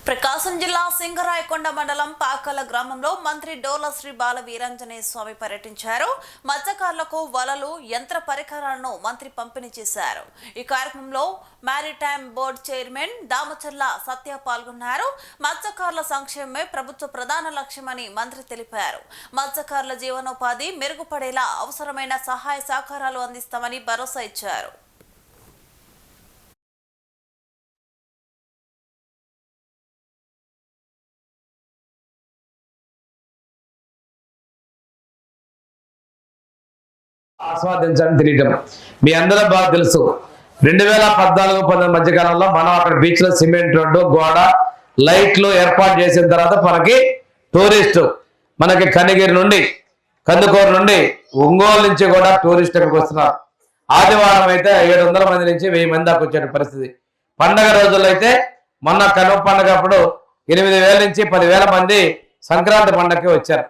ప్రకాశం జిల్లా సింగరాయకొండ మండలం పాకల గ్రామంలో మంత్రి డోలా శ్రీ బాల వీరాంజనేయ స్వామి పర్యటించారు. మత్స్యకారులకు వలలు, యంత్ర పరికరాలను మంత్రి పంపిణీ చేశారు. ఈ కార్యక్రమంలో మారిటైమ్ బోర్డు చైర్మన్ దామచర్ల సత్య పాల్గొన్నారు. మత్స్యకారుల సంక్షేమమే ప్రభుత్వ ప్రధాన లక్ష్యమని మంత్రి తెలిపారు. మత్స్యకారుల జీవనోపాధి మెరుగుపడేలా అవసరమైన సహాయ సహకారాలు అందిస్తామని భరోసా ఇచ్చారు. ఆస్వాదించాలని తెలియటం మీ అందరూ బాగా తెలుసు. 2014-15 మధ్యకాలంలో మనం అక్కడ బీచ్ లో సిమెంట్ రోడ్డు, గోడ, లైట్లు ఏర్పాటు చేసిన తర్వాత మనకి టూరిస్టు మనకి కనిగిరి నుండి, కందుకూరు నుండి, ఒంగోలు నుంచి కూడా టూరిస్ట్ ఇక్కడికి వస్తున్నారు. ఆదివారం అయితే 700 మంది నుంచి 1000 మంది దాకా వచ్చే పరిస్థితి. పండగ రోజుల్లో అయితే మొన్న కనుమ పండగ అప్పుడు 8000 నుంచి 10,000 మంది సంక్రాంతి పండగకి వచ్చారు.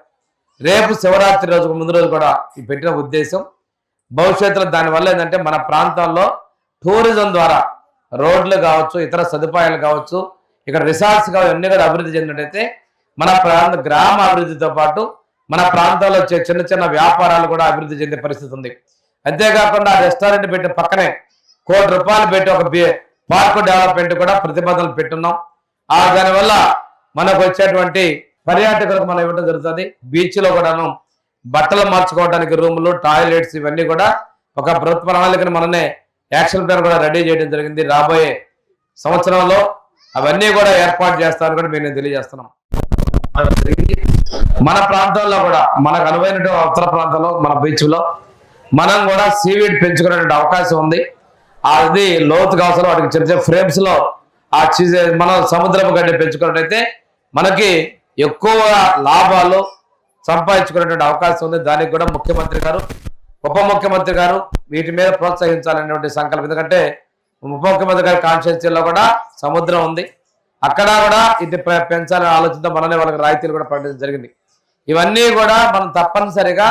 రేపు శివరాత్రి రోజుకు ముందు రోజు కూడా ఈ పెట్టిన ఉద్దేశం భవిష్యత్తులో దానివల్ల ఏంటంటే మన ప్రాంతాల్లో టూరిజం ద్వారా రోడ్లు కావచ్చు, ఇతర సదుపాయాలు కావచ్చు, ఇక్కడ రిసార్ట్స్ కావచ్చు, అన్ని కూడా అభివృద్ధి చెందినట్టయితే మన గ్రామ అభివృద్ధితో పాటు మన ప్రాంతాల్లో వచ్చే చిన్న చిన్న వ్యాపారాలు కూడా అభివృద్ధి చెందే పరిస్థితి ఉంది. అంతేకాకుండా రెస్టారెంట్ పెట్టి పక్కనే ₹1 కోటి పెట్టి ఒక పార్కు డెవలప్మెంట్ కూడా ప్రతిపాదనలు పెట్టున్నాం. దానివల్ల మనకు వచ్చేటువంటి పర్యాటకులకు మనం ఇవ్వడం జరుగుతుంది. బీచ్ లో కూడాను బట్టలు మార్చుకోవడానికి రూములు, టాయిలెట్స్ ఇవన్నీ కూడా ఒక ప్రభుత్వ ప్రణాళికను మననే యాక్షన్ ప్లాన్ కూడా రెడీ చేయడం జరిగింది. రాబోయే సంవత్సరంలో అవన్నీ కూడా ఏర్పాటు చేస్తామని కూడా మేము తెలియజేస్తున్నాం. మన ప్రాంతంలో కూడా మనకు అనువైన ఉత్తర ప్రాంతంలో మన బీచ్ లో మనం కూడా సీవీడ్ పెంచుకునేటువంటి అవకాశం ఉంది. అది లోతు అవసరం వాటికి చిన్న చిన్న ఫ్రేమ్స్ లో మనం సముద్రపు గడ్డి పెంచుకున్నట్టయితే మనకి ఎక్కువ లాభాలు సంపాదించుకునేటువంటి అవకాశం ఉంది. దానికి కూడా ముఖ్యమంత్రి గారు, ఉప ముఖ్యమంత్రి గారు వీటి మీద ప్రోత్సహించాలనేటువంటి సంకల్పం. ఎందుకంటే ఉప ముఖ్యమంత్రి గారి కాన్స్టిట్యూన్సీలో కూడా సముద్రం ఉంది, అక్కడ కూడా ఇది పెంచాలనే ఆలోచనతో మననే వాళ్ళకి రాయితీలు కూడా ప్రకటించడం జరిగింది. ఇవన్నీ కూడా మనం తప్పనిసరిగా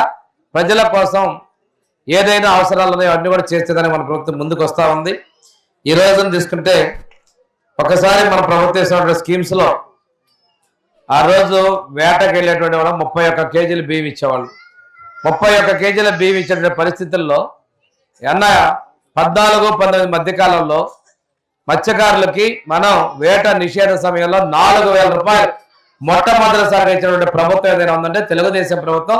ప్రజల కోసం ఏదైనా అవసరాలు ఉన్నాయో అన్నీ కూడా చేసేదానికి మన ప్రభుత్వం ముందుకు వస్తూ ఉంది. ఈ రోజున తీసుకుంటే ఒకసారి మన ప్రభుత్వం ఇస్తున్న స్కీమ్స్ లో ఆ రోజు వేటకి వెళ్ళేటువంటి వాళ్ళు 31 కేజీలు బియ్యం ఇచ్చేవాళ్ళు. 31 కేజీల బియ్యం ఇచ్చేటువంటి పరిస్థితుల్లో 14-19 మధ్యకాలంలో మత్స్యకారులకి మనం వేట నిషేధ సమయంలో ₹4,000 మొట్టమొదటిసారిగా ఇచ్చినటువంటి ప్రభుత్వం ఏదైనా ఉందంటే తెలుగుదేశం ప్రభుత్వం